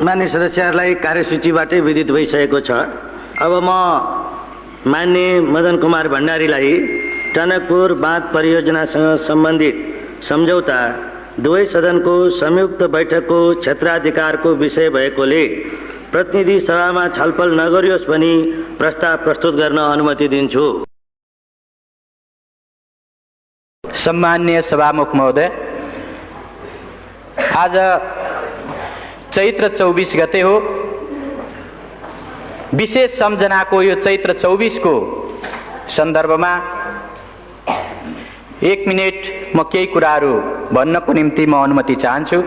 मान्य सदस्यहरूलाई कार्यसूचीबाटै विदित भइसकेको छ। अब म मान्य मदन कुमार भण्डारीलाई टनकपुर बाँध परियोजनासँग सम्बन्धित सम्झौता दुवै सदनको संयुक्त बैठकको क्षेत्राधिकारको विषय भएकोले प्रतिनिधि सभामा छलफल नगरियोस् भनी प्रस्ताव प्रस्तुत गर्न अनुमति दिन्छु। सम्मान्य सभामुख महोदय, आज चैत्र 24 गते हो। विशेष सम्झनाको यो चैत्र 24 को सन्दर्भमा 1 मिनेट म केही कुराहरू भन्नको निम्ति म अनुमति चाहन्छु।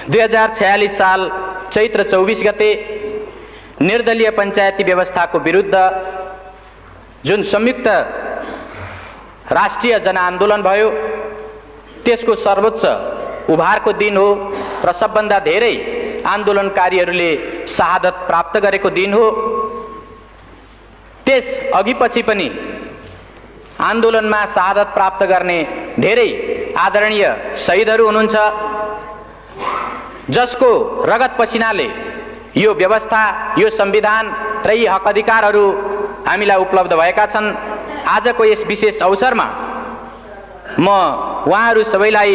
2046 साल चैत्र 24 गते निर्दलीय पञ्चायती व्यवस्थाको विरुद्ध जुन संयुक्त राष्ट्रिय जनआन्दोलन भयो, त्यसको सर्वोच्च उभारको दिन हो र सबभन्दा धेरै आन्दोलनकारीहरूले शहादत प्राप्त गरेको दिन हो। त्यस अघिपछि पनि आन्दोलनमा शहादत प्राप्त गर्ने धेरै आदरणीय शहीदहरू हुनुहुन्छ, जसको रगत पसिनाले यो व्यवस्था, यो संविधान र यी हक अधिकारहरू हामीलाई उपलब्ध भएका छन्। आजको यस विशेष अवसरमा म उहाँहरू सबैलाई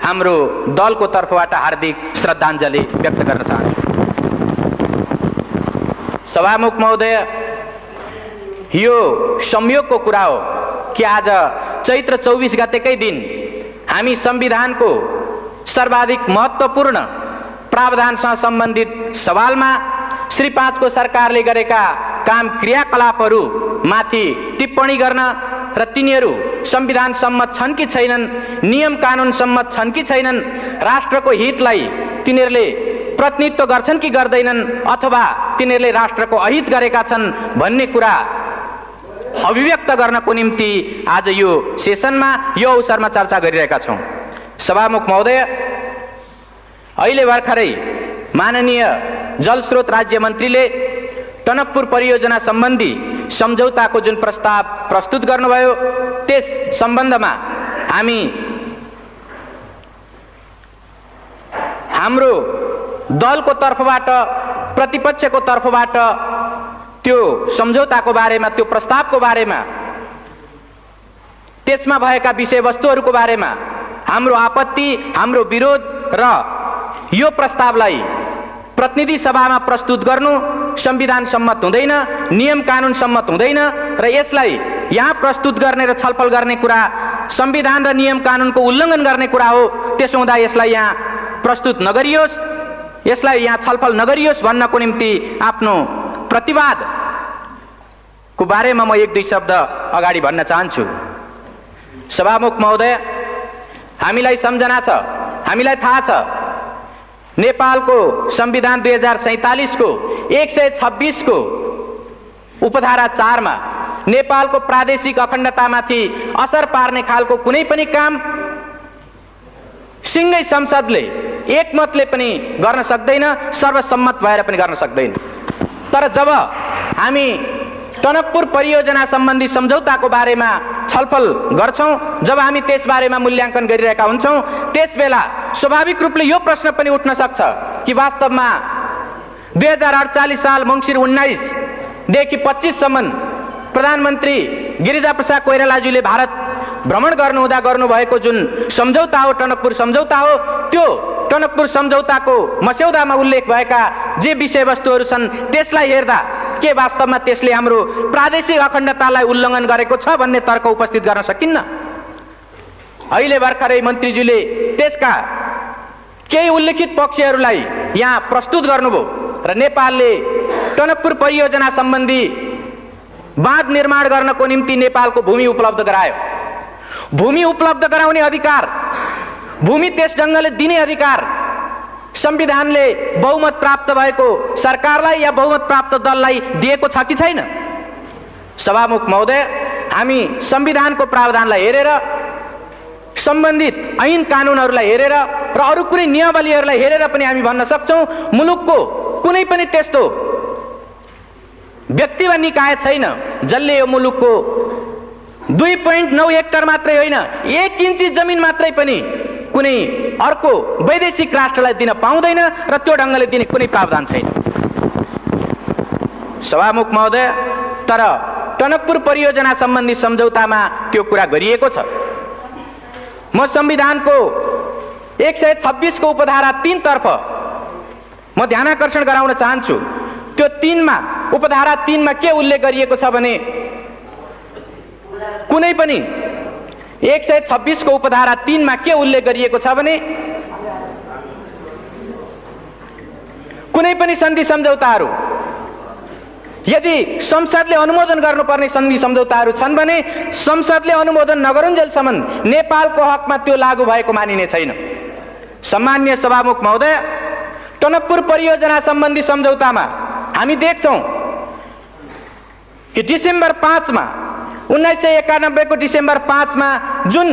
हाम्रो दलको तर्फबाट हार्दिक श्रद्धाञ्जली व्यक्त गर्न चाहन्छु। सभामुख महोदय, यो संयोगको कुरा हो कि आज चैत्र 24 गतेकै दिन हामी संविधानको सर्वाधिक महत्त्वपूर्ण प्रावधानसँग सम्बन्धित सवालमा श्री 5 को सरकारले गरेका काम क्रियाकलापहरू माथि टिप्पणी गर्न र तिनीहरू संविधान सम्मत छन् कि छैनन्, नियम कानुन सम्मत छन् कि छैनन्, राष्ट्रको हितलाई तिनीहरूले प्रतिनिधित्व गर्छन् कि गर्दैनन्, अथवा तिनीहरूले राष्ट्रको अहित गरेका छन् भन्ने कुरा अभिव्यक्त गर्नको निम्ति आज यो सेसनमा, यो अवसरमा चर्चा गरिरहेका छौँ। सभामुख महोदय, अहिले भर्खरै माननीय जलस्रोत राज्य मन्त्रीले टनकपुर परियोजना सम्बन्धी सम्झौताको जुन प्रस्ताव प्रस्तुत गर्नुभयो, त्यस सम्बन्धमा हाम्रो दलको तर्फबाट, प्रतिपक्षको तर्फबाट त्यो सम्झौताको बारेमा, त्यो प्रस्तावको बारेमा, त्यसमा भएका विषयवस्तुहरूको बारेमा हाम्रो आपत्ति, हाम्रो विरोध र यो प्रस्तावलाई प्रतिनिधि सभामा प्रस्तुत गर्नु संविधान सम्मत हुँदैन, नियम कानुन सम्मत हुँदैन र यसलाई यहाँ प्रस्तुत गर्ने र छलफल गर्ने कुरा संविधान र नियम कानुनको उल्लङ्घन गर्ने कुरा हो। त्यसो हुँदा यसलाई यहाँ प्रस्तुत नगरियोस्, यसलाई यहाँ छलफल नगरियोस् भन्नको निम्ति आफ्नो प्रतिवादको बारेमा म 1-2 शब्द अगाडि भन्न चाहन्छु। सभामुख महोदय, हामीलाई सम्झना छ, हामीलाई थाहा छ, नेपालको संविधान 2047 को 126 को उपधारा 4 मा नेपालको प्रादेशिक अखण्डतामाथि असर पार्ने खालको कुनै पनि काम सिंगै संसदले एकमतले पनि गर्न सक्दैन, सर्वसम्मत भएर पनि गर्न सक्दैन। तर जब हामी टनकपुर परियोजना सम्बन्धी सम्झौताको बारेमा छलफल गर्छौं, जब हामी त्यस बारेमा मूल्याङ्कन गरिरहेका हुन्छौं, त्यसबेला स्वाभाविक रूपले यो प्रश्न पनि उठ्न सक्छ कि वास्तवमा 2048 साल मङ्सिर 19 देखि 25 सम्म प्रधानमन्त्री गिरिजाप्रसाद कोइरालाज्यूले भारत भ्रमण गर्नुहुँदा गर्नुभएको जुन सम्झौता हो, टनकपुर सम्झौता हो, त्यो टनकपुर सम्झौताको मस्यौदामा उल्लेख भएका जे विषयवस्तुहरू छन्, त्यसलाई हेर्दा के वास्तवमा त्यसले हाम्रो प्रादेशिक अखण्डतालाई उल्लङ्घन गरेको छ भन्ने तर्क उपस्थित गर्न सकिन्न। अहिले भर्खरै मन्त्रीज्यूले त्यसका केही उल्लेखित पक्षहरूलाई यहाँ प्रस्तुत गर्नुभयो र नेपालले टनकपुर परियोजना सम्बन्धी बाँध निर्माण गर्नको निम्ति नेपालको भूमि उपलब्ध गरायो। भूमि उपलब्ध गराउने अधिकार, भूमि त्यस ढङ्गले दिने अधिकार संविधानले बहुमत प्राप्त भएको सरकारलाई या बहुमत प्राप्त दललाई दिएको छ कि छैन? सभामुख महोदय, हामी संविधानको प्रावधानलाई हेरेर, सम्बन्धित ऐन कानुनहरूलाई हेरेर र अरू कुनै नियमावलीहरूलाई हेरेर पनि हामी भन्न सक्छौं मुलुकको कुनै पनि त्यस्तो व्यक्ति वा निकाय छैन जसले यो मुलुकको 2.9 हेक्टर मात्रै होइन 1 इन्ची जमिन मात्रै पनि कुनै अर्को वैदेशिक राष्ट्रलाई दिन पाउँदैन र त्यो ढङ्गले दिने कुनै प्रावधान छैन। सभामुख महोदय, तर टनकपुर परियोजना सम्बन्धी सम्झौतामा त्यो कुरा गरिएको छ। म संविधानको 126 को उपधारा 3 तर्फ म ध्यानाकर्षण गराउन चाहन्छु। त्यो 3 मा उपधारा 3 मा के उल्लेख गरिएको छ भने कुनै पनि 126 को उपधारा 3 मा के उल्लेख गरिएको छ भने कुनै पनि सन्धि सम्झौताहरू यदि संसदले अनुमोदन गर्नुपर्ने सन्धि सम्झौताहरू छन् भने संसदले अनुमोदन नगरुन्जेलसम्म नेपालको हकमा त्यो लागू भएको मानिने छैन। सम्माननीय सभामुख महोदय, टनकपुर परियोजना सम्बन्धी सम्झौतामा हामी देख्छौं कि डिसेम्बर 5 मा 1991 को डिसेम्बर 5 मा जुन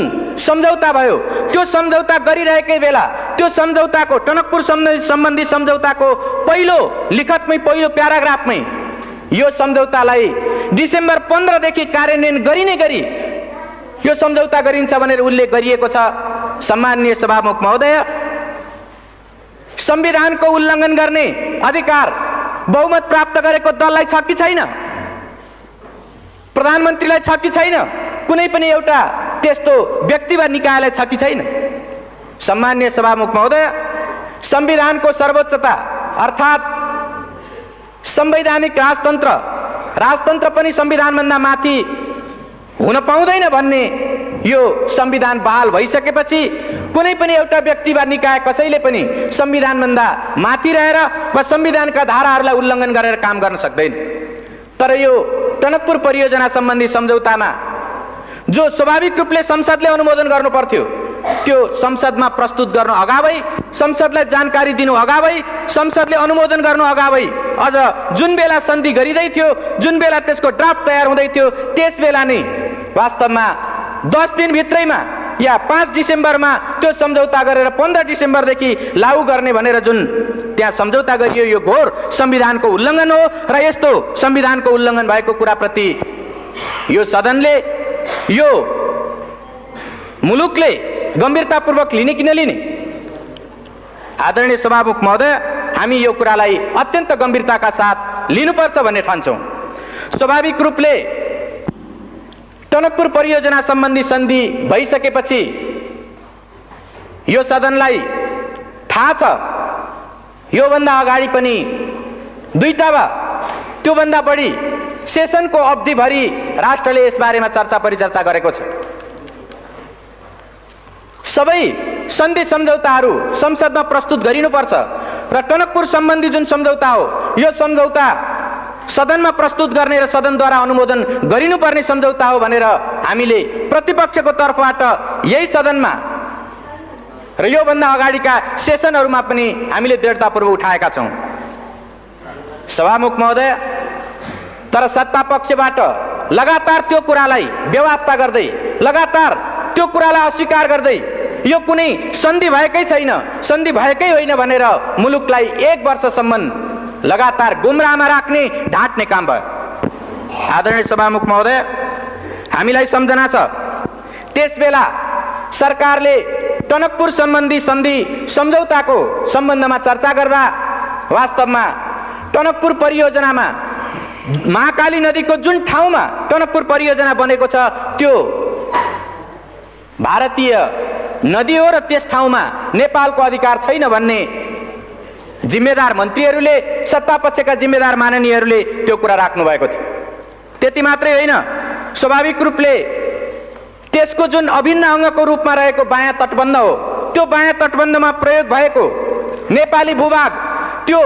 सम्झौता भयो त्यो सम्झौता गरिरहेकै बेला त्यो सम्झौताको टनकपुर सम्बन्धी सम्झौताको पहिलो लिखतमै पहिलो प्याराग्राफमै यो सम्झौतालाई डिसेम्बर 15 देखि कार्यान्वयन गरिने गरी यो सम्झौता गरिन्छ भनेर उल्लेख गरिएको छ। सम्माननीय सभामुख महोदय, संविधानको उल्लङ्घन गर्ने अधिकार बहुमत प्राप्त गरेको दललाई छ कि छैन? प्रधानमन्त्रीलाई छ कि छैन? कुनै पनि एउटा त्यस्तो व्यक्ति वा निकायलाई छ कि छैन? सम्माननीय सभामुख महोदय, संविधानको सर्वोच्चता अर्थात् संवैधानिक राजतन्त्र पनि संविधानभन्दा माथि हुन पाउँदैन भन्ने यो संविधान बहाल भइसकेपछि कुनै पनि एउटा व्यक्ति वा निकाय कसैले पनि संविधानभन्दा माथि रहेर वा संविधानका धाराहरूलाई उल्लङ्घन गरेर काम गर्न सक्दैन। तर यो टनकपुर परियोजना सम्बन्धी सम्झौतामा जो स्वाभाविक रूपले संसदले अनुमोदन गर्नु पर्थ्यो त्यो संसदमा प्रस्तुत गर्नु अगावै, संसदलाई जानकारी दिनु अगावै, संसदले अनुमोदन गर्नु अगावै, अझ जुन बेला सन्धि गरिँदै थियो, जुन बेला त्यसको ड्राफ्ट तयार हुँदै थियो, त्यस बेला नै वास्तवमा 10 दिन भित्रैमा या 5 डिसेम्बरमा त्यो सम्झौता गरेर 15 डिसेम्बरदेखि लागू गर्ने भनेर जुन त्यहाँ सम्झौता गरियो यो घोर संविधानको उल्लङ्घन हो र यस्तो संविधानको उल्लङ्घन भएको कुराप्रति यो सदनले, यो मुलुकले गम्भीरतापूर्वक लिने कि नलिने? आदरणीय सभामुख महोदय, हामी यो कुरालाई अत्यन्त गम्भीरताका साथ लिनुपर्छ भन्ने ठान्छौँ। स्वाभाविक रूपले टनकपुर परियोजना सम्बन्धी सन्धि भइसकेपछि यो सदनलाई थाहा छ योभन्दा अगाडि पनि 2टा वा त्योभन्दा बढी सेसनको अवधिभरि राष्ट्रले यसबारेमा चर्चा परिचर्चा गरेको छ। सबै सन्धि सम्झौताहरू संसदमा प्रस्तुत गरिनुपर्छ र टनकपुर सम्बन्धी जुन सम्झौता हो यो सम्झौता सदनमा प्रस्तुत गर्ने र सदनद्वारा अनुमोदन गरिनुपर्ने सम्झौता हो भनेर हामीले प्रतिपक्षको तर्फबाट यही सदनमा र योभन्दा अगाडिका सेसनहरूमा पनि हामीले दृढतापूर्वक उठाएका छौँ। सभामुख महोदय, तर सत्ता पक्षबाट लगातार त्यो कुरालाई बेवास्ता गर्दै, लगातार त्यो कुरालाई अस्वीकार गर्दै यो कुनै सन्धि भएकै छैन, सन्धि भएकै होइन भनेर मुलुकलाई 1 वर्षसम्म लगातार गुमराहमा राख्ने, ढाँट्ने काम भयो। आदरणीय सभामुख महोदय, हामीलाई सम्झना छ त्यसबेला सरकारले टनकपुर सम्बन्धी सन्धि सम्झौताको सम्बन्धमा चर्चा गर्दा वास्तवमा टनकपुर परियोजनामा महाकाली नदीको जुन ठाउँमा टनकपुर परियोजना बनेको छ त्यो भारतीय नदी हो र त्यस ठाउँमा नेपालको अधिकार छैन भन्ने जिम्मेदार मन्त्रीहरूले, सत्तापक्षका जिम्मेदार माननीयहरूले त्यो कुरा राख्नु भएको थियो। त्यति मात्रै होइन, स्वाभाविक रूपले त्यसको जुन अभिन्न अङ्गको रूपमा रहेको बायाँ तटबन्ध हो त्यो बायाँ तटबन्धमा प्रयोग भएको नेपाली भूभाग त्यो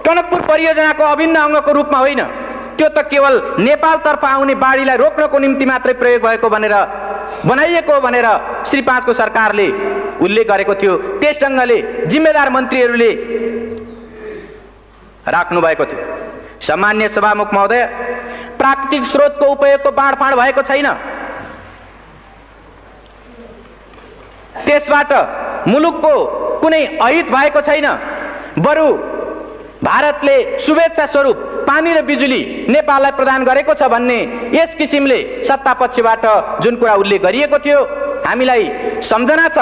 टनकपुर परियोजनाको अभिन्न अङ्गको रूपमा होइन, त्यो त केवल नेपालतर्फ आउने बाढीलाई रोक्नको निम्ति मात्रै प्रयोग भएको भनेर बनाइएको भनेर श्री 5 को सरकारले उल्लेख गरेको थियो। त्यस ढङ्गले जिम्मेदार मन्त्रीहरूले राख्नु भएको थियो। सम्माननीय सभामुख महोदय, प्राकृतिक स्रोतको उपयोगको बाँडफाँड भएको छैन, त्यसबाट मुलुकको कुनै अहित भएको छैन, बरु भारतले शुभेच्छा स्वरूप पानी र बिजुली नेपाललाई प्रदान गरेको छ भन्ने यस किसिमले सत्तापक्षबाट जुन कुरा उल्लेख गरिएको थियो हामीलाई सम्झना छ।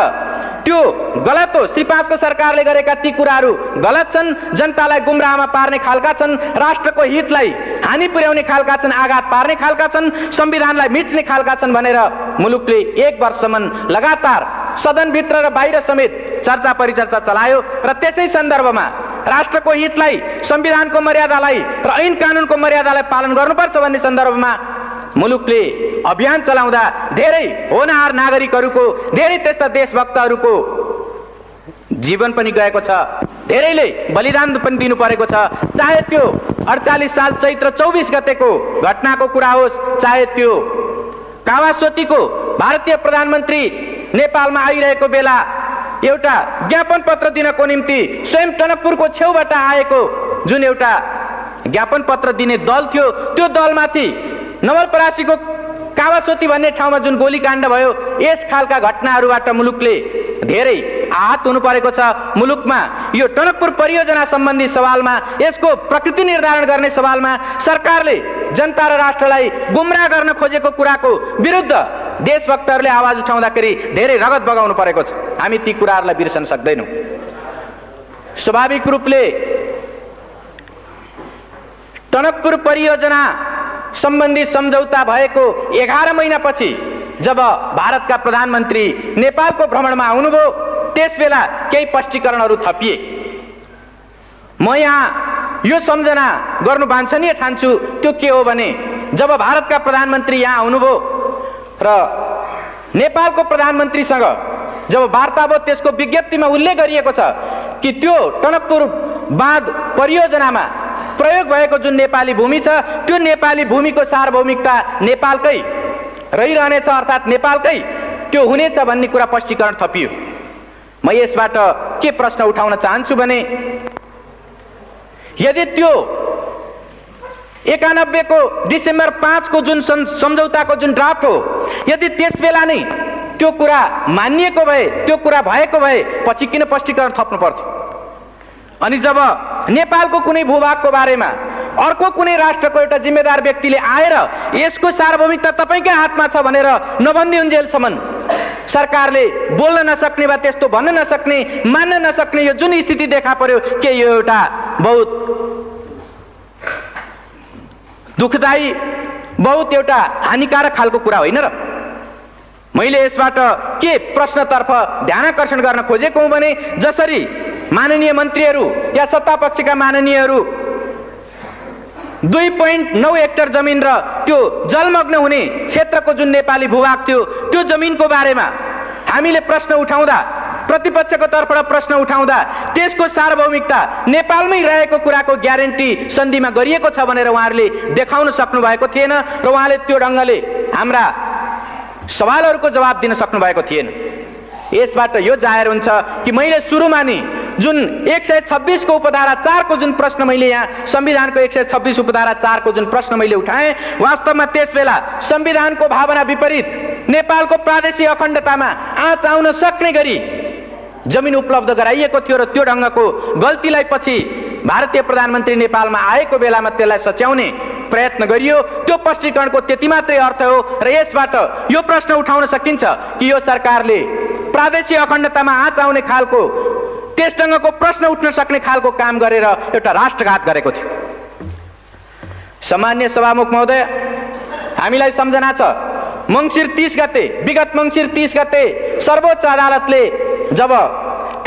त्यो गलत हो। श्री 5 को सरकारले गरेका ती कुराहरू गलत छन्, जनतालाई गुमराहमा पार्ने खालका छन्, राष्ट्रको हितलाई हानि पुर्याउने खालका छन्, आघात पार्ने खालका छन्, संविधानलाई मिच्ने खालका छन् भनेर मुलुकले 1 वर्षसम्म लगातार सदनभित्र र बाहिर समेत चर्चा परिचर्चा चलायो र त्यसै सन्दर्भमा राष्ट्रको हितलाई, संविधानको मर्यादालाई र ऐन कानुनको मर्यादालाई पालन गर्नुपर्छ भन्ने सन्दर्भमा मुलुकले अभियान चलाउँदा धेरै होनहार नागरिकहरूको, धेरै त्यस्ता देशभक्तहरूको जीवन पनि गएको छ, धेरैले बलिदान पनि दिनु परेको छ। चाहे त्यो 48 साल चैत्र 24 गतेको घटनाको कुरा होस्, चाहे त्यो कावासोतीको भारतीय प्रधानमन्त्री नेपालमा आइरहेको बेला एउटा ज्ञापन पत्र दिनको निम्ति स्वयं टनकपुरको छेउबाट आएको जुन एउटा ज्ञापन पत्र दिने दल थियो, त्यो दलमाथि नवलपरासीको कावासोती भन्ने ठाउँमा जुन गोलीकाण्ड भयो, यस खालका घटनाहरूबाट मुलुकले धेरै आहत हुनु परेको छ। मुलुकमा यो टनकपुर परियोजना सम्बन्धी सवालमा, यसको प्रकृति निर्धारण गर्ने सवालमा सरकारले जनता र राष्ट्रलाई गुमराह गर्न खोजेको कुराको विरुद्ध देशभक्तहरूले आवाज उठाउँदाखेरि धेरै रगत बगाउनु परेको छ। हामी ती कुराहरूलाई बिर्सन सक्दैनौँ। स्वाभाविक रूपले टनकपुर परियोजना सम्बन्धी सम्झौता भएको 11 महिनापछि जब भारतका प्रधानमन्त्री नेपालको भ्रमणमा आउनुभयो, त्यसबेला केही स्पष्टीकरणहरू थपिए। म यहाँ यो सम्झना गर्नु वाञ्छनीय ठान्छु। त्यो के हो भने, जब भारतका प्रधानमन्त्री यहाँ आउनुभयो र नेपालको प्रधानमन्त्रीसँग जब वार्ता भयो, त्यसको विज्ञप्तिमा उल्लेख गरिएको छ कि त्यो टनकपुर बाँध परियोजनामा प्रयोग भएको जुन नेपाली भूमि छ, त्यो नेपाली भूमिको सार्वभौमिकता नेपालकै रहिरहनेछ, अर्थात् नेपालकै त्यो हुनेछ भन्ने कुरा स्पष्टीकरण थपियो। म यसबाट के प्रश्न उठाउन चाहन्छु भने, यदि त्यो 91 को डिसेम्बर 5 को जुन सम्झौताको जुन ड्राफ्ट हो, यदि त्यसबेला नै त्यो कुरा मानिएको भए, त्यो कुरा भएको भए पछि किन स्पष्टीकरण थप्नु पर्थ्यो? अनि जब नेपालको कुनै भूभागको बारेमा अर्को कुनै राष्ट्रको एउटा जिम्मेदार व्यक्तिले आएर यसको सार्वभौमिकता तपाईँकै हातमा छ भनेर नभनिदिउन्जेलसम्म सरकारले बोल्न नसक्ने वा त्यस्तो भन्न नसक्ने, मान्न नसक्ने यो जुन स्थिति देखा पर्यो, के यो एउटा बहुत दुःखदायी, बहुत एउटा हानिकारक खालको कुरा होइन र? मैले यसबाट के प्रश्नतर्फ ध्यानाकर्षण गर्न खोजेको हुँ भने, जसरी माननीय मन्त्रीहरू या सत्तापक्षका माननीयहरू 2.9 हेक्टर जमिन र त्यो जलमग्न हुने क्षेत्रको जुन नेपाली भूभाग थियो, त्यो जमिनको बारेमा हामीले प्रश्न उठाउँदा, प्रतिपक्षको तर्फबाट प्रश्न उठाउँदा त्यसको सार्वभौमिकता नेपालमै रहेको कुराको ग्यारेन्टी सन्धिमा गरिएको छ भनेर उहाँहरूले देखाउन सक्नु भएको थिएन र उहाँले त्यो ढङ्गले हाम्रा सवालहरूको जवाब दिन सक्नु भएको थिएन। यसबाट यो जाहेर हुन्छ कि मैले सुरुमा नि जुन 126 को उपधारा 4 को जुन प्रश्न मैले यहाँ संविधानको 126 उपधारा 4 को जुन प्रश्न मैले उठाएँ, वास्तवमा त्यसबेला संविधानको भावना विपरीत नेपालको प्रादेशिक अखण्डतामा आँच आउन सक्ने गरी जमिन उपलब्ध गराइएको थियो र त्यो ढङ्गको गल्तीलाई पछि भारतीय प्रधानमन्त्री नेपालमा आएको बेलामा त्यसलाई सच्याउने प्रयत्न गरियो। त्यो स्पष्टीकरणको त्यति मात्रै अर्थ हो र यसबाट यो प्रश्न उठाउन सकिन्छ कि यो सरकारले प्रादेशिक अखण्डतामा आँच आउने खालको, त्यस ढङ्गको प्रश्न उठ्न सक्ने खालको काम गरेर एउटा राष्ट्रघात गरेको थियो। सामान्य सभामुख महोदय, हामीलाई सम्झना छ, मङ्सिर 30 गते, विगत मङ्सिर 30 गते सर्वोच्च अदालतले जब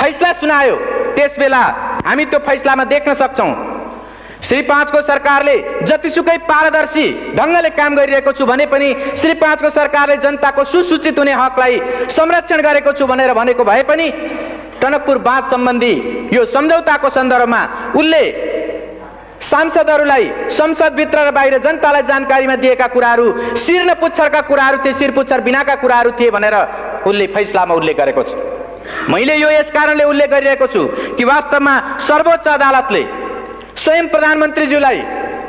फैसला सुनायो, त्यसबेला हामी त्यो फैसलामा देख्न सक्छौँ श्री 5 को सरकारले जतिसुकै पारदर्शी ढङ्गले काम गरिरहेको छु भने पनि, श्री 5 को सरकारले जनताको सुसूचित हुने हकलाई संरक्षण गरेको छु भनेर भनेको भए पनि टनकपुर बाँध सम्बन्धी यो सम्झौताको सन्दर्भमा उनले सांसदहरूलाई संसदभित्र र बाहिर जनतालाई जानकारीमा दिएका कुराहरू शिर न पुच्छरका कुराहरू थिए, शिर पुच्छर बिनाका कुराहरू थिए भनेर उनले फैसलामा उल्लेख गरेको छ। मैले यो यस कारणले उल्लेख गरिरहेको छु कि वास्तवमा सर्वोच्च अदालतले स्वयं प्रधानमन्त्रीज्यूलाई,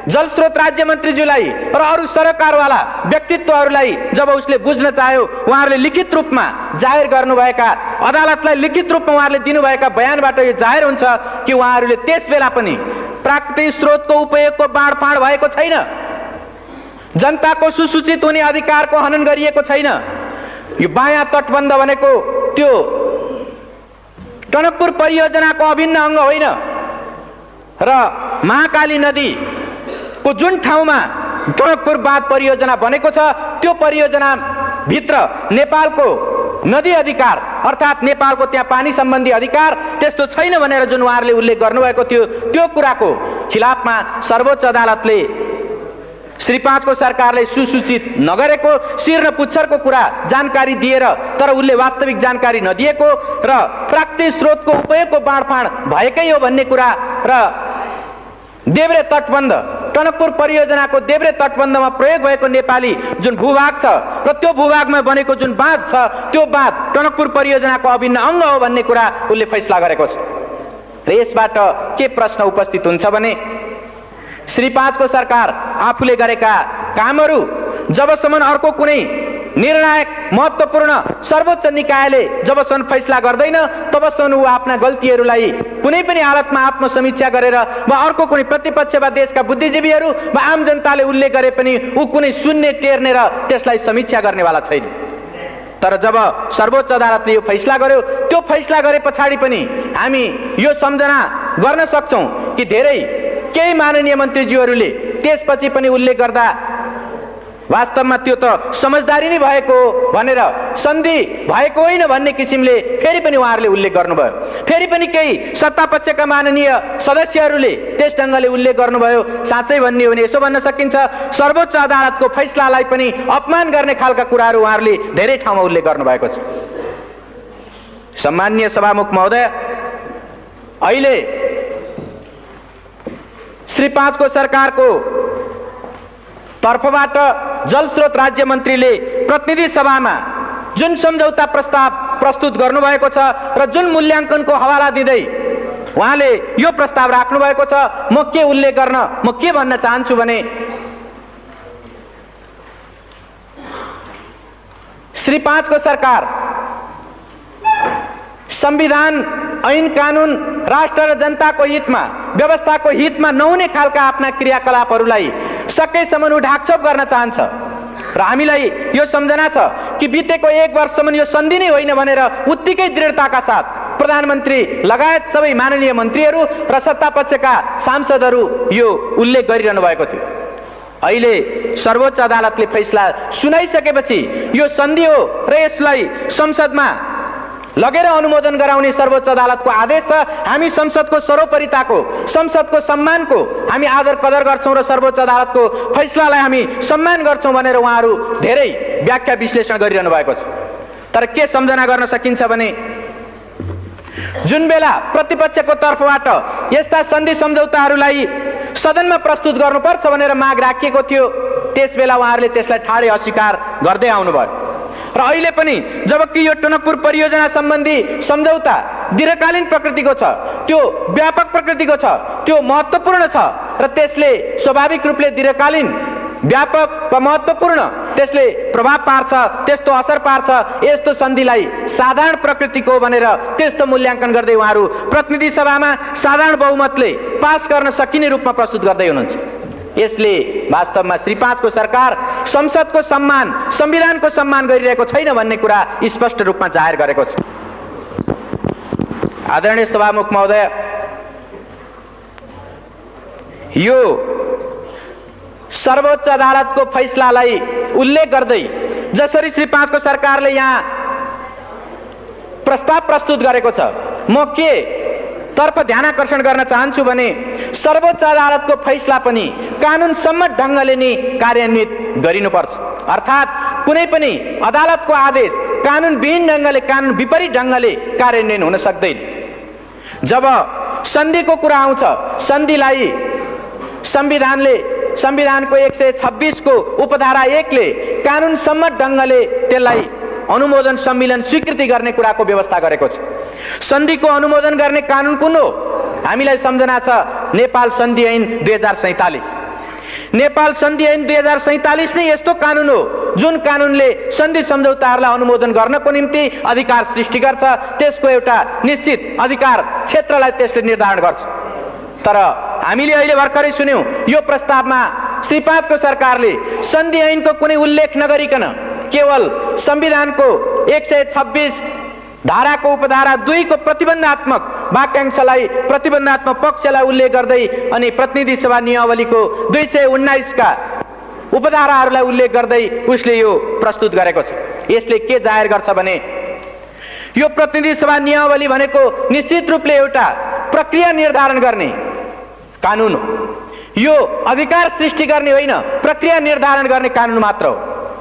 जलस्रोत राज्य मन्त्रीज्यूलाई र अरू सरकारवाला व्यक्तित्वहरूलाई जब उसले बुझ्न चाह्यो, उहाँहरूले लिखित रूपमा जाहेर गर्नुभएका, अदालतलाई लिखित रूपमा उहाँहरूले दिनुभएका बयानबाट यो जाहेर हुन्छ कि उहाँहरूले त्यसबेला पनि प्राकृतिक स्रोतको उपयोगको बाँडफाँड भएको छैन, जनताको सुसूचित हुने अधिकारको हनन गरिएको छैन। यो बायाँ तटबन्ध भनेको त्यो टनकपुर परियोजनाको अभिन्न अङ्ग होइन र महाकाली नदीको जुन ठाउँमा टनकपुर बाँध परियोजना बनेको छ त्यो परियोजना भित्र नेपालको नदी अधिकार अर्थात् नेपालको त्यहाँ पानी सम्बन्धी अधिकार त्यस्तो छैन भनेर जुन उहाँहरूले उल्लेख गर्नुभएको थियो त्यो कुराको खिलाफमा सर्वोच्च अदालतले श्री 5 को सरकारले सुसूचित नगरेको शिर र पुच्छरको कुरा जानकारी दिएर तर उसले वास्तविक जानकारी नदिएको र प्राकृतिक स्रोतको उपयोगको बाँडफाँड भएकै हो भन्ने कुरा र देब्रे तटबन्ध टनकपुर परियोजनाको देब्रे तटबन्धमा प्रयोग भएको नेपाली जुन भूभाग छ र त्यो भूभागमा बनेको जुन बाँध छ त्यो बाँध टनकपुर परियोजनाको अभिन्न अङ्ग हो भन्ने कुरा उसले फैसला गरेको छ। र यसबाट के प्रश्न उपस्थित हुन्छ भने श्री 5 को सरकार आफूले गरेका कामहरू जबसम्म अर्को कुनै निर्णायक महत्त्वपूर्ण सर्वोच्च निकायले जबसम्म फैसला गर्दैन तबसम्म ऊ आफ्ना गल्तीहरूलाई कुनै पनि हालतमा आत्मसमीक्षा गरेर वा अर्को कुनै प्रतिपक्ष वा देशका बुद्धिजीवीहरू वा आम जनताले उल्लेख गरे पनि ऊ कुनै सुन्ने टेर्ने र त्यसलाई समीक्षा गर्नेवाला छैन। तर जब सर्वोच्च अदालतले यो फैसला गर्यो त्यो फैसला गरे पछाडि पनि हामी यो सम्झना गर्न सक्छौँ कि धेरै केही माननीय मन्त्रीज्यूहरूले त्यसपछि पनि उल्लेख गर्दा वास्तवमा त्यो त समझदारी नै भएको भनेर सन्धि भएको होइन भन्ने किसिमले फेरि पनि उहाँहरूले उल्लेख गर्नुभयो। फेरि पनि केही सत्तापक्षका माननीय सदस्यहरूले त्यस ढङ्गले उल्लेख गर्नुभयो। साँच्चै भन्ने हो भने यसो भन्न सकिन्छ सर्वोच्च अदालतको फैसलालाई पनि अपमान गर्ने खालका कुराहरू उहाँहरूले धेरै ठाउँमा उल्लेख गर्नुभएको छ। सम्माननीय सभामुख महोदय, अहिले श्री 5 को सरकारको तर्फबाट जलस्रोत राज्य मन्त्रीले प्रतिनिधि सभामा जुन सम्झौता प्रस्ताव प्रस्तुत गर्नुभएको छ र जुन मूल्याङ्कनको हवाला दिँदै उहाँले यो प्रस्ताव राख्नु भएको छ म के उल्लेख गर्न म के भन्न चाहन्छु भने श्री 5 को सरकार संविधान ऐन कानुन राष्ट्र र जनताको हितमा व्यवस्थाको हितमा नहुने खालका आफ्ना क्रियाकलापहरूलाई सकेसम्म ढाकछोप गर्न चाहन्छ र हामीलाई यो सम्झना छ कि बितेको 1 वर्षसम्म यो सन्धि नै होइन भनेर उत्तिकै दृढताका साथ प्रधानमन्त्री लगायत सबै माननीय मन्त्रीहरू र सत्तापक्षका सांसदहरू यो उल्लेख गरिरहनु भएको थियो। अहिले सर्वोच्च अदालतले फैसला सुनाइसकेपछि यो सन्धि हो र यसलाई संसदमा लगेर अनुमोदन गराउने सर्वोच्च अदालतको आदेश छ। हामी संसदको सर्वोपरिताको संसदको सम्मानको हामी आदर कदर गर्छौँ र सर्वोच्च अदालतको फैसलालाई हामी सम्मान गर्छौँ भनेर उहाँहरू धेरै व्याख्या विश्लेषण गरिरहनु भएको छ। तर के सम्झना गर्न सकिन्छ भने जुन बेला प्रतिपक्षको तर्फबाट यस्ता सन्धि सम्झौताहरूलाई सदनमा प्रस्तुत गर्नुपर्छ भनेर माग राखिएको थियो त्यस बेला उहाँहरूले त्यसलाई ठाडै अस्वीकार गर्दै आउनुभयो र अहिले पनि जबकि यो टनकपुर परियोजना सम्बन्धी सम्झौता दीर्घकालीन प्रकृतिको छ, त्यो व्यापक प्रकृतिको छ, त्यो महत्त्वपूर्ण छ र त्यसले स्वाभाविक रूपले दीर्घकालीन व्यापक वा महत्त्वपूर्ण त्यसले प्रभाव पार्छ, त्यस्तो असर पार्छ। यस्तो सन्धिलाई साधारण प्रकृतिको भनेर त्यस्तो मूल्याङ्कन गर्दै उहाँहरू प्रतिनिधि सभामा साधारण बहुमतले पास गर्न सकिने रूपमा प्रस्तुत गर्दै हुनुहुन्छ। यसले वास्तवमा श्री 5 को सरकार संसदको सम्मान संविधानको सम्मान गरिरहेको छैन भन्ने कुरा स्पष्ट रूपमा जाहेर गरेको छ। आदरणीय सभामुख महोदय, यो सर्वोच्च अदालतको फैसलालाई उल्लेख गर्दै जसरी श्री 5 को सरकारले यहाँ प्रस्ताव प्रस्तुत गरेको छ म के तर्फ ध्यानआकर्षण गर्न चाहन्छु भने सर्वोच्च अदालतको फैसला पनि कानुन सम्मत ढङ्गले नै कार्यान्वित गरिनुपर्छ। अर्थात् कुनै पनि अदालतको आदेश कानुन विहीन ढङ्गले कानुन विपरीत ढङ्गले कार्यान्वयन हुन सक्दैन। जब सन्धिको कुरा आउँछ सन्धिलाई संविधानको 126 को उपधारा 1 ले कानुन सम्मत ढङ्गले त्यसलाई अनुमोदन सम्मेलन स्वीकृति गर्ने कुराको व्यवस्था गरेको छ। सन्धिको अनुमोदन गर्ने कानुन कुन हो? हामीलाई सम्झना छ नेपाल सन्धि ऐन 2047। नेपाल सन्धि ऐन 2047 नै यस्तो कानुन हो जुन कानुनले सन्धि सम्झौताहरूलाई अनुमोदन गर्नको निम्ति अधिकार सृष्टि गर्छ, त्यसको एउटा निश्चित अधिकार क्षेत्रलाई त्यसले निर्धारण गर्छ। तर हामीले अहिले भर्खरै सुन्यौं यो प्रस्तावमा श्री 5 को सरकारले सन्धि ऐनको कुनै उल्लेख नगरिकन केवल संविधानको 126 धाराको उपधारा 2 को प्रतिबन्धात्मक वाक्यांशलाई प्रतिबन्धात्मक पक्षलाई उल्लेख गर्दै अनि प्रतिनिधि सभा नियमावलीको 219 का उपधाराहरूलाई उल्लेख गर्दै उसले यो प्रस्तुत गरेको छ। यसले के जाहेर गर्छ भने यो प्रतिनिधि सभा नियमावली भनेको निश्चित रूपले एउटा प्रक्रिया निर्धारण गर्ने कानुन हो। यो अधिकार सृष्टि गर्ने होइन, प्रक्रिया निर्धारण गर्ने कानुन मात्र हो।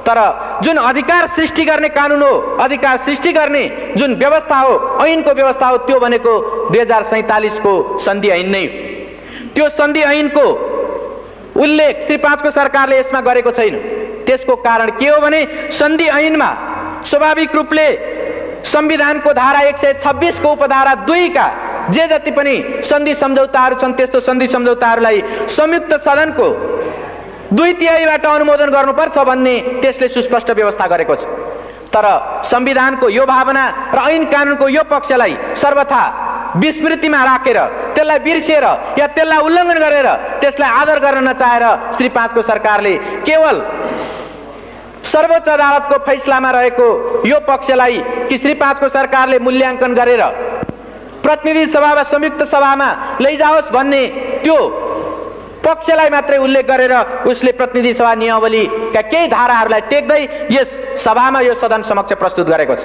तर जुन अधिकार सृष्टि गर्ने कानुन हो, अधिकार सृष्टि गर्ने जुन व्यवस्था हो, ऐनको व्यवस्था हो, त्यो भनेको 2047 को सन्धि ऐन नै हो। त्यो सन्धि ऐनको उल्लेख श्री 5 को सरकारले यसमा गरेको छैन। त्यसको कारण के हो भने सन्धि ऐनमा स्वाभाविक रूपले संविधानको धारा 126 को उपधारा 2 का जे जति पनि सन्धि सम्झौताहरू छन् त्यस्तो सन्धि सम्झौताहरूलाई संयुक्त सदनको 2/3बाट अनुमोदन गर्नुपर्छ भन्ने त्यसले सुस्पष्ट व्यवस्था गरेको छ। तर संविधानको यो भावना र ऐन कानुनको यो पक्षलाई सर्वथा विस्मृतिमा राखेर, त्यसलाई बिर्सेर या त्यसलाई उल्लङ्घन गरेर त्यसलाई आदर गर्न नचाहेर श्री 5 को सरकारले केवल सर्वोच्च अदालतको फैसलामा रहेको यो पक्षलाई कि श्री 5 को सरकारले मूल्याङ्कन गरेर प्रतिनिधि सभा वा संयुक्त सभामा लैजाओस् भन्ने त्यो पक्षलाई मात्रै उल्लेख गरेर उसले प्रतिनिधि सभा नियमावलीका केही धाराहरूलाई टेक्दै यस सभामा यो सदन समक्ष प्रस्तुत गरेको छ।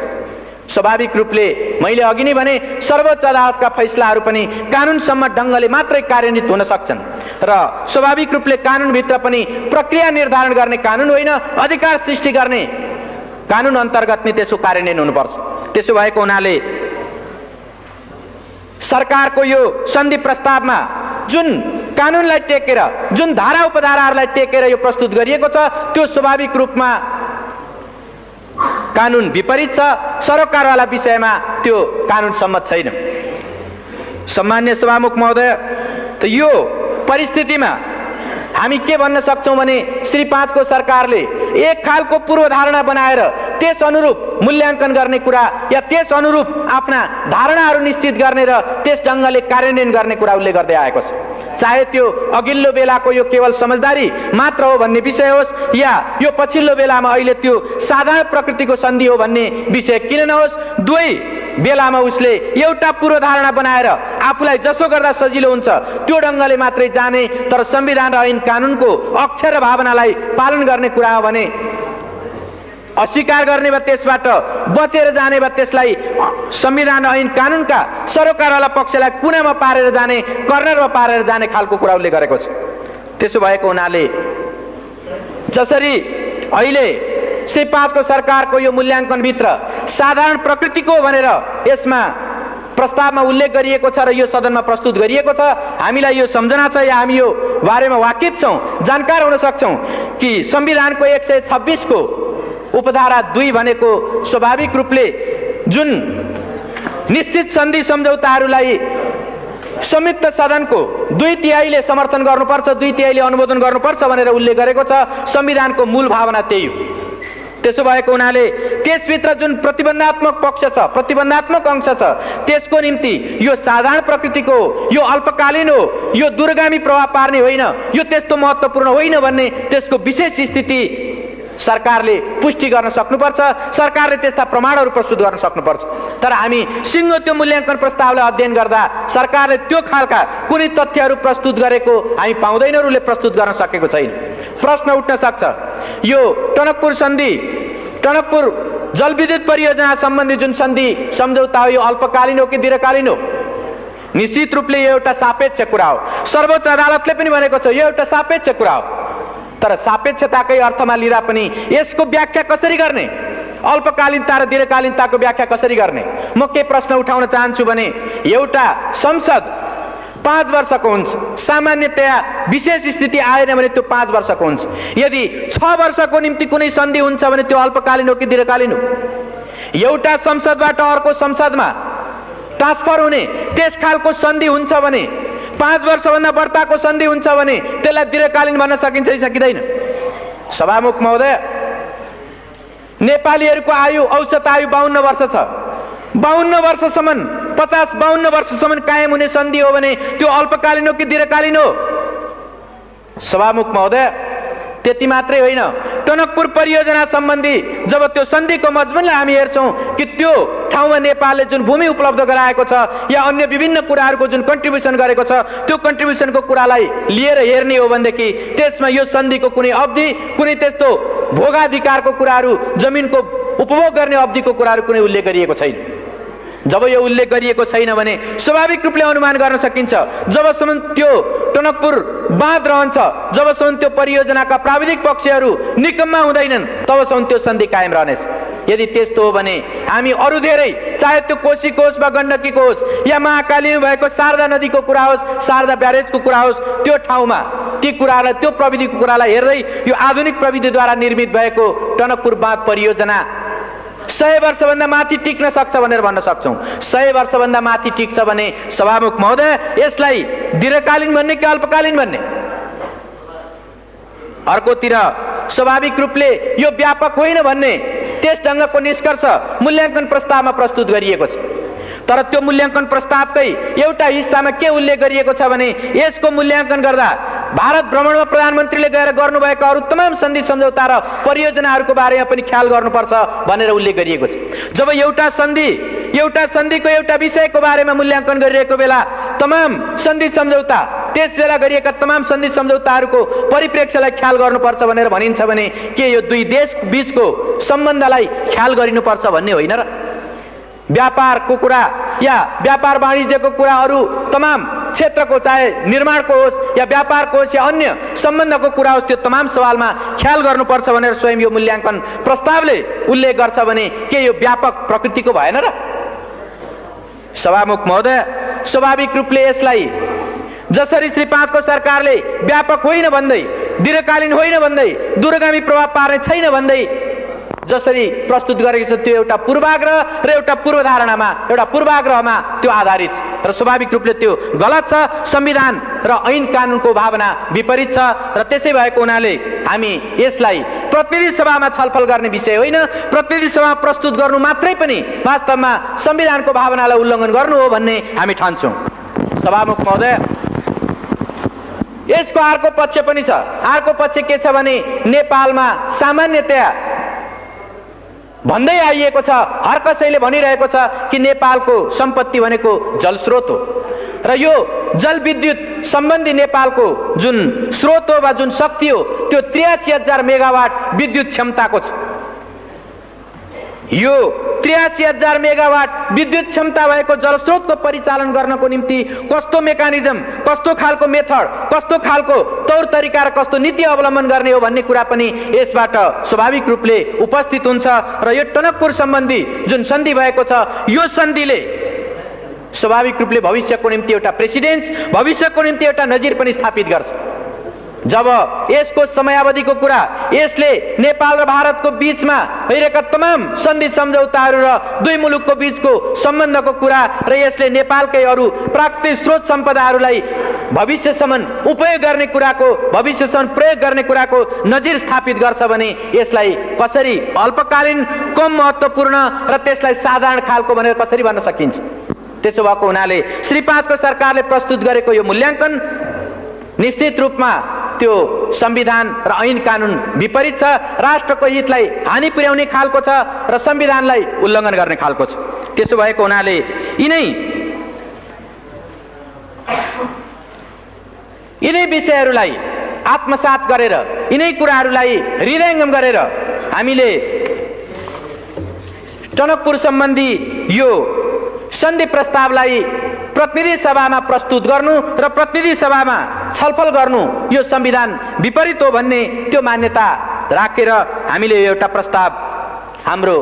स्वाभाविक रूपले मैले अघि नै भने सर्वोच्च अदालतका फैसलाहरू पनि कानुनसम्म ढङ्गले मात्रै कार्यान्वित हुन सक्छन् र स्वाभाविक रूपले कानुनभित्र पनि प्रक्रिया निर्धारण गर्ने कानुन होइन, अधिकार सृष्टि गर्ने कानुन अन्तर्गत नै त्यसको कार्यान्वयन हुनुपर्छ। त्यसो भएको हुनाले सरकारको यो सन्धि प्रस्तावमा जुन कानुनलाई टेकेर, जुन धारा उपधाराहरूलाई टेकेर यो प्रस्तुत गरिएको छ त्यो स्वाभाविक रूपमा कानुन विपरीत छ। सरोकारवाला विषयमा त्यो कानुन सम्मत छैन। सम्मान्य सभामुख महोदय, त यो परिस्थितिमा हामी के भन्न सक्छौं भने श्री 5 को सरकारले एक खालको पूर्वधारणा बनाएर त्यस अनुरूप मूल्याङ्कन गर्ने कुरा या त्यस अनुरूप आफ्ना धारणाहरू निश्चित गर्ने र त्यस ढङ्गले कार्यान्वयन गर्ने कुरा उल्लेख गर्दै आएको छ। चाहे त्यो अघिल्लो बेलाको यो केवल समझदारी मात्र हो भन्ने विषय होस् या यो पछिल्लो बेलामा अहिले त्यो साधारण प्रकृतिको सन्धि हो भन्ने विषय किन नहोस्, दुवै बेलामा उसले एउटा पूर्वधारणा बनाएर आफूलाई जसो गर्दा सजिलो हुन्छ त्यो ढङ्गले मात्रै जाने, तर संविधान र ऐन कानुनको अक्षर र भावनालाई पालन गर्ने कुरा हो भने अस्वीकार गर्ने वा त्यसबाट बचेर जाने वा त्यसलाई संविधान र ऐन कानुनका सरोकारवाला पक्षलाई कुनामा पारेर जाने, कर्नरमा पारेर जाने खालको कुरा उल्लेख गरेको छ। त्यसो भएको हुनाले जसरी अहिले श्री 5 को सरकारको यो मूल्याङ्कनभित्र साधारण प्रकृतिको भनेर यसमा प्रस्तावमा उल्लेख गरिएको छ र यो सदनमा प्रस्तुत गरिएको छ, हामीलाई यो सम्झना छ या हामी यो बारेमा वाकिफ छौं, जानकार हुन सक्छौं कि संविधानको 126 को उपधारा 2 भनेको स्वाभाविक रूपले जुन निश्चित सन्धि सम्झौताहरूलाई संयुक्त सदनको 2/3ले समर्थन गर्नुपर्छ, 2/3ले अनुमोदन गर्नुपर्छ भनेर उल्लेख गरेको छ। संविधानको मूल भावना त्यही हो। त्यसो भएको हुनाले त्यसभित्र जुन प्रतिबन्धात्मक पक्ष छ, प्रतिबन्धात्मक अंश छ, त्यसको निम्ति यो साधारण प्रकृतिको, यो अल्पकालीन हो, यो दूरगामी प्रभाव पार्ने होइन, यो त्यस्तो महत्त्वपूर्ण होइन भन्ने त्यसको विशेष स्थिति सरकारले पुष्टि गर्न सक्नुपर्छ। सरकारले त्यस्ता प्रमाणहरू प्रस्तुत गर्न सक्नुपर्छ। तर हामी सिङ्गो त्यो मूल्याङ्कन प्रस्तावलाई अध्ययन गर्दा सरकारले त्यो खालका कुनै तथ्यहरू प्रस्तुत गरेको हामी पाउँदैनौँ, उसले प्रस्तुत गर्न सकेको छैन। प्रश्न उठ्न सक्छ, यो टनकपुर सन्धि, टनकपुर जलविद्युत परियोजना सम्बन्धी जुन सन्धि सम्झौता हो यो अल्पकालीन हो कि दीर्घकालीन हो? निश्चित रूपले यो एउटा सापेक्ष कुरा हो। सर्वोच्च अदालतले पनि भनेको छ यो एउटा सापेक्ष कुरा हो। तर सापेक्षताकै अर्थमा लिँदा पनि यसको व्याख्या कसरी गर्ने, अल्पकालीनता र दीर्घकालीनताको व्याख्या कसरी गर्ने? म के प्रश्न उठाउन चाहन्छु भने एउटा संसद 5 वर्षको हुन्छ, सामान्यतया विशेष स्थिति आएन भने त्यो 5 वर्षको हुन्छ। यदि 6 वर्षको निम्ति कुनै सन्धि हुन्छ भने त्यो अल्पकालीन हो कि दीर्घकालीन हो? एउटा संसदबाट अर्को संसदमा ट्रान्सफर हुने त्यस खालको सन्धि हुन्छ भने, 5 वर्षभन्दा बढ्ताको सन्धि हुन्छ भने त्यसलाई दीर्घकालीन भन्न सकिन्छ कि सकिँदैन? सभामुख महोदय, नेपालीहरूको आयु, औसत आयु 52 वर्ष छ। 52 वर्षसम्म, 50-52 वर्षसम्म कायम हुने सन्धि हो भने त्यो अल्पकालीन हो कि दीर्घकालीन हो? सभामुख महोदय, त्यति मात्रै होइन, टनकपुर परियोजना सम्बन्धी जब त्यो सन्धिको मजमुनलाई हामी हेर्छौँ कि त्यो ठाउँमा नेपालले जुन भूमि उपलब्ध गराएको छ या अन्य विभिन्न कुराहरूको जुन कन्ट्रिब्युसन गरेको छ, त्यो कन्ट्रिब्युसनको कुरालाई लिएर हेर्ने हो भनेदेखि त्यसमा यो सन्धिको कुनै अवधि, कुनै त्यस्तो भोगाधिकारको कुराहरू, जमिनको उपभोग गर्ने अवधिको कुराहरू कुनै उल्लेख गरिएको छैन। जब यो उल्लेख गरिएको छैन भने स्वाभाविक रूपले अनुमान गर्न सकिन्छ जबसम्म त्यो टनकपुर बाँध रहन्छ, जबसम्म त्यो परियोजनाका प्राविधिक पक्षहरू निकम्मा हुँदैनन्, तबसम्म त्यो सन्धि कायम रहनेछ। यदि त्यस्तो हो भने हामी अरू धेरै, चाहे त्यो कोशी होस् वा गण्डकीको होस् या महाकालीमा भएको शारदा नदीको कुरा होस्, शारदा ब्यारेजको कुरा होस्, त्यो ठाउँमा ती कुरालाई, त्यो प्रविधिको कुरालाई हेर्दै यो आधुनिक प्रविधिद्वारा निर्मित भएको टनकपुर बाँध परियोजना 100 वर्षभन्दा माथि टिक्न सक्छ भनेर भन्न सक्छौँ। 100 वर्षभन्दा माथि टिक्छ भने सभामुख महोदय, यसलाई दीर्घकालीन भन्ने कि अल्पकालीन भन्ने? अर्कोतिर स्वाभाविक रूपले यो व्यापक होइन भन्ने त्यस ढङ्गको निष्कर्ष मूल्याङ्कन प्रस्तावमा प्रस्तुत गरिएको छ। तर त्यो मूल्याङ्कन प्रस्तावकै एउटा हिस्सामा के उल्लेख गरिएको छ भने यसको मूल्याङ्कन गर्दा भारत भ्रमणमा प्रधानमन्त्रीले गएर गर्नुभएका अरू तमाम सन्धि सम्झौता र परियोजनाहरूको बारेमा पनि ख्याल गर्नुपर्छ भनेर उल्लेख गरिएको छ। जब एउटा सन्धिको एउटा विषयको बारेमा मूल्याङ्कन गरिरहेको बेला तमाम सन्धि सम्झौता, त्यस बेला गरिएका तमाम सन्धि सम्झौताहरूको परिप्रेक्ष्यलाई ख्याल गर्नुपर्छ भनेर भनिन्छ भने के यो दुई देश बीचको सम्बन्धलाई ख्याल गरिनुपर्छ भन्ने होइन र? व्यापारको कुरा या व्यापार वाणिज्यको कुरा अरू तमाम क्षेत्रको, चाहे निर्माणको होस् या व्यापारको होस् या अन्य सम्बन्धको कुरा होस्, त्यो तमाम सवालमा ख्याल गर्नुपर्छ भनेर स्वयं यो मूल्याङ्कन प्रस्तावले उल्लेख गर्छ भने के यो व्यापक प्रकृतिको भएन र? सभामुख महोदय, स्वाभाविक रूपले यसलाई जसरी श्री 5 को सरकारले व्यापक होइन भन्दै, दीर्घकालीन होइन भन्दै, दूरगामी प्रभाव पार्ने छैन भन्दै जसरी प्रस्तुत गरेको छ, त्यो एउटा पूर्वाग्रह र एउटा पूर्वधारणामा, एउटा पूर्वाग्रहमा त्यो आधारित छ र स्वाभाविक रूपले त्यो गलत छ। संविधान र ऐन कानुनको भावना विपरीत छ र त्यसै भएको हुनाले हामी यसलाई प्रतिनिधि सभामा छलफल गर्ने विषय होइन, प्रतिनिधि सभामा प्रस्तुत गर्नु मात्रै पनि वास्तवमा संविधानको भावनालाई उल्लङ्घन गर्नु हो भन्ने हामी ठान्छौँ। सभामुख महोदय, यसको अर्को पक्ष पनि छ। अर्को पक्ष के छ भने नेपालमा सामान्यतया भन्दै आइएको छ, हर कसैले भनिरहेको छ कि नेपालको सम्पत्ति भनेको जलस्रोत हो र यो जलविद्युत सम्बन्धी नेपालको जुन स्रोत हो वा जुन शक्ति हो त्यो 83,000 मेगावाट विद्युत क्षमताको छ। यो 83,000 मेगावाट विद्युत क्षमता भएको जलस्रोतको परिचालन गर्नको निम्ति कस्तो मेकानिजम, कस्तो खालको मेथड, कस्तो खालको तौर तरिका र कस्तो नीति अवलम्बन गर्ने हो भन्ने कुरा पनि यसबाट स्वाभाविक रूपले उपस्थित हुन्छ र यो टनकपुर सम्बन्धी जुन सन्धि भएको छ, यो सन्धिले स्वाभाविक रूपले भविष्यको निम्ति एउटा प्रेसिडेन्स, भविष्यको निम्ति एउटा नजिर पनि स्थापित गर्छ। जब यसको समयावधिको कुरा, यसले नेपाल र भारतको बीचमा भइरहेका तमाम सन्धि सम्झौताहरू र दुई मुलुकको बीचको सम्बन्धको कुरा र यसले नेपालकै अरू प्राकृतिक स्रोत सम्पदाहरूलाई भविष्यसम्म उपयोग गर्ने कुराको, भविष्यसम्म प्रयोग गर्ने कुराको नजिर स्थापित गर्छ भने यसलाई कसरी अल्पकालीन, कम महत्त्वपूर्ण र त्यसलाई साधारण खालको भनेर कसरी भन्न सकिन्छ? त्यसो भएको हुनाले श्री 5 को सरकारले प्रस्तुत गरेको यो मूल्याङ्कन निश्चित रूपमा त्यो संविधान र ऐन कानुन विपरीत छ, राष्ट्रको हितलाई हानि पुर्याउने खालको छ र संविधानलाई उल्लङ्घन गर्ने खालको छ। त्यसो भएको हुनाले यिनै विषयहरूलाई आत्मसात गरेर, यिनै कुराहरूलाई हृदयङ्गम गरेर हामीले टनकपुर सम्बन्धी यो सन्धि प्रस्तावलाई प्रतिनिधि सभामा प्रस्तुत गर्नु र प्रतिनिधि सभामा छलफल गर्नु यो संविधान विपरीत हो भन्ने त्यो मान्यता राखेर हामीले एउटा प्रस्ताव हाम्रो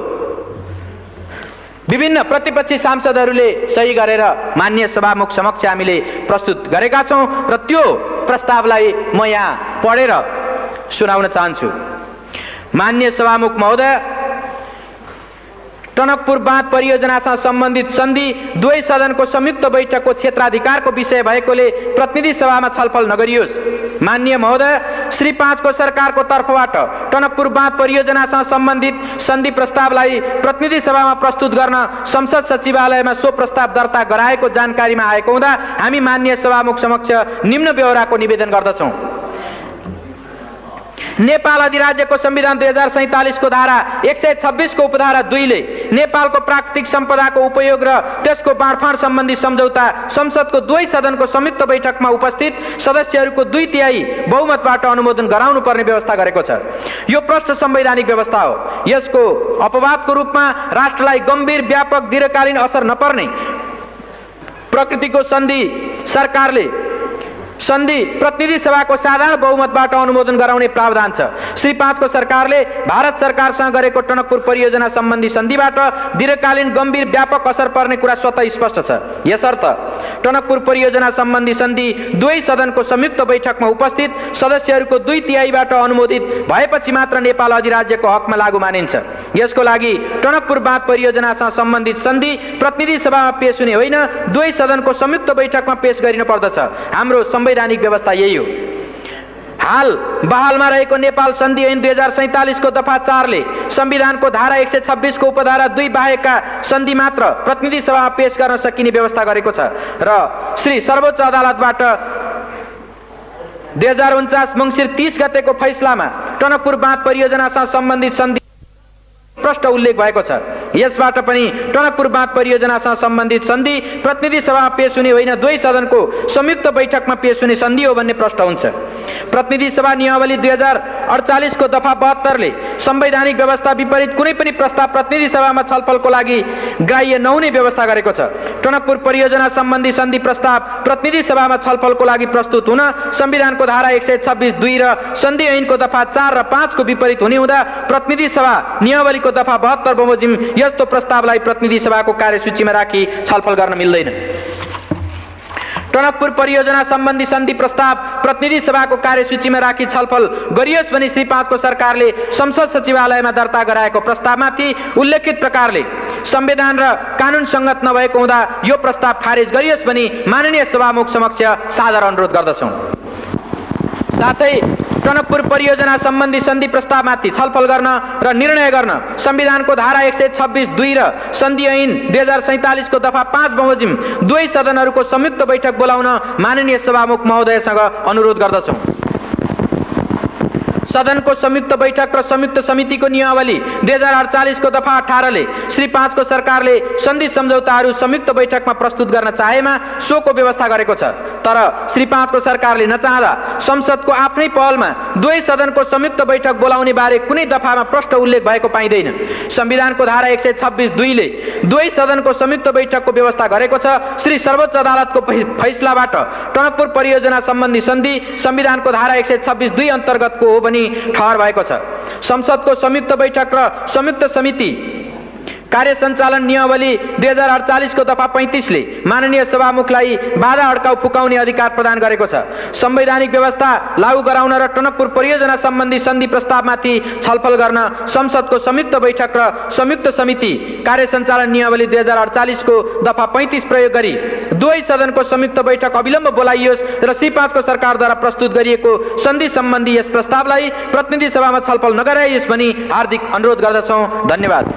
विभिन्न प्रतिपक्षी सांसदहरूले सही गरेर माननीय सभामुख समक्ष हामीले प्रस्तुत गरेका छौँ र त्यो प्रस्तावलाई म यहाँ पढेर सुनाउन चाहन्छु। माननीय सभामुख महोदय, टनकपुर बाँध परियोजनासँग सम्बन्धित सन्धि दुवै सदनको संयुक्त बैठकको क्षेत्राधिकारको विषय भएकोले प्रतिनिधि सभामा छलफल नगरियोस्। माननीय महोदय, श्री 5 को सरकारको तर्फबाट टनकपुर बाँध परियोजनासँग सम्बन्धित सन्धि प्रस्तावलाई प्रतिनिधि सभामा प्रस्तुत गर्न संसद सचिवालयमा सो प्रस्ताव दर्ता गराएको जानकारीमा आएको हुँदा हामी माननीय सभामुख समक्ष निम्न ब्यौराको निवेदन गर्दछौँ। नेपाल अधिराज्यको संविधान 2047 को धारा 126 को उपधारा 2 ले नेपालको प्राकृतिक सम्पदाको उपयोग र त्यसको बाँडफाँड सम्बन्धी सम्झौता संसदको दुवै सदनको संयुक्त बैठकमा उपस्थित सदस्यहरूको 2/3 बहुमतबाट अनुमोदन गराउनु पर्ने व्यवस्था गरेको छ। यो प्रष्ट संवैधानिक व्यवस्था हो। यसको अपवादको रूपमा राष्ट्रलाई गम्भीर व्यापक दीर्घकालीन असर नपर्ने प्रकृतिको सन्धि प्रतिनिधि सभाको साधारण बहुमतबाट अनुमोदन गराउने प्रावधान छ। श्री 5 को सरकारले भारत सरकारसँग गरेको टनकपुर परियोजना सम्बन्धी सन्धिबाट दीर्घकालीन गम्भीर व्यापक असर पर्ने कुरा स्वतः स्पष्ट छ। यसर्थ टनकपुर परियोजना सम्बन्धी सन्धि दुवै सदनको संयुक्त बैठकमा उपस्थित सदस्यहरूको 2/3बाट अनुमोदित भएपछि मात्र नेपाल अधिराज्यको हकमा लागू मानिन्छ। यसको लागि टनकपुर बाँध परियोजनासँग सम्बन्धित सन्धि प्रतिनिधि सभामा पेश हुने होइन, दुवै सदनको संयुक्त बैठकमा पेश गरिनु पर्दछ। हाम्रो संवैधानिक व्यवस्था यही हो। हाल बहालमा रहेको नेपाल सन्धि ऐन 2047 को दफा 4 ले संविधानको धारा 126 को उपधारा 2 बाहेकका सन्धि मात्र प्रतिनिधि सभामा पेश गर्न सकिने व्यवस्था गरेको छ र श्री सर्वोच्च अदालतबाट 2049 मङ्सिर 30 गतेको फैसलामा टनकपुर बाँध परियोजनासँग सम्बन्धित सन्धि प्रष्ट उल्लेख भएको छ। यसबाट पनि टनकपुर बाँध परियोजनासँग सम्बन्धित सन्धि प्रतिनिधि सभामा पेश हुने होइन, दुवै सदनको संयुक्त बैठकमा पेश हुने सन्धि हो भन्ने प्रष्ट हुन्छ। प्रतिनिधि सभा नियमावली 2048 को दफा 72 ले संवैधानिक व्यवस्था विपरीत कुनै पनि प्रस्ताव प्रतिनिधि सभामा छलफलको लागि ग्राह्य नहुने व्यवस्था गरेको छ। टनकपुर परियोजना सम्बन्धी सन्धि प्रस्ताव प्रतिनिधि सभामा छलफलको लागि प्रस्तुत हुन संविधानको धारा 126(2) र सन्धि ऐनको दफा 4 र 5 को विपरीत हुने हुँदा प्रतिनिधि सभा नियमावलीको दफा 72 बमोजिम यस्तो प्रस्तावलाई प्रतिनिधि सभाको कार्यसूचीमा राखी छलफल गर्न मिल्दैन। टनकपुर परियोजना सम्बन्धी सन्धि प्रस्ताव प्रतिनिधि सभाको कार्यसूचीमा राखी छलफल गरियोस् भनी श्री 5 को सरकारले संसद सचिवालयमा दर्ता गराएको प्रस्तावमाथि उल्लेखित प्रकारले संविधान र कानून संगत नभएको हुँदा यो प्रस्ताव खारेज गरियोस् भनी माननीय सभामुख समक्ष सादर अनुरोध गर्दछौं। साथै टनकपुर परियोजना सम्बन्धी सन्धि प्रस्तावमाथि छलफल गर्न र निर्णय गर्न संविधानको धारा 126(2) र सन्धि ऐन 2047 को दफा 5 बमोजिम दुवै सदनहरूको संयुक्त बैठक बोलाउन माननीय सभामुख महोदयसँग अनुरोध गर्दछौं। सदनको संयुक्त बैठक र संयुक्त समितिको नियमावली 2048 को दफा 18 ले श्री 5 को सरकारले सन्धि सम्झौताहरू संयुक्त बैठकमा प्रस्तुत गर्न चाहेमा सोको व्यवस्था गरेको छ। तर श्री 5 को सरकारले नचाहँदा संसदको आफ्नै पहलमा दुवै सदनको संयुक्त बैठक बोलाउने बारे कुनै दफामा प्रष्ट उल्लेख भएको पाइँदैन। संविधानको धारा 126(2) ले दुवै सदनको संयुक्त बैठकको व्यवस्था गरेको छ। श्री सर्वोच्च अदालतको फैसलाबाट टनकपुर परियोजना सम्बन्धी सन्धि संविधानको धारा 126(2) अन्तर्गतको हो भनी ठहर भएको छ। संसदको संयुक्त बैठक र संयुक्त समिति कार्य सञ्चालन नियमावली 2048 को दफा 35 ले माननीय सभामुखलाई बाधा अड्काउ फुकाउने अधिकार प्रदान गरेको छ। संवैधानिक व्यवस्था लागू गराउन र टनकपुर परियोजना सम्बन्धी सन्धि प्रस्तावमाथि छलफल गर्न संसदको संयुक्त बैठक र संयुक्त समिति कार्य सञ्चालन नियमावली 2048 को दफा 35 प्रयोग गरी दुवै सदनको संयुक्त बैठक अविलम्ब बोलाइयोस् र श्री 5 को सरकारद्वारा प्रस्तुत गरिएको सन्धि सम्बन्धी यस प्रस्तावलाई प्रतिनिधि सभामा छलफल नगराइयोस् भनी हार्दिक अनुरोध गर्दछौं। धन्यवाद।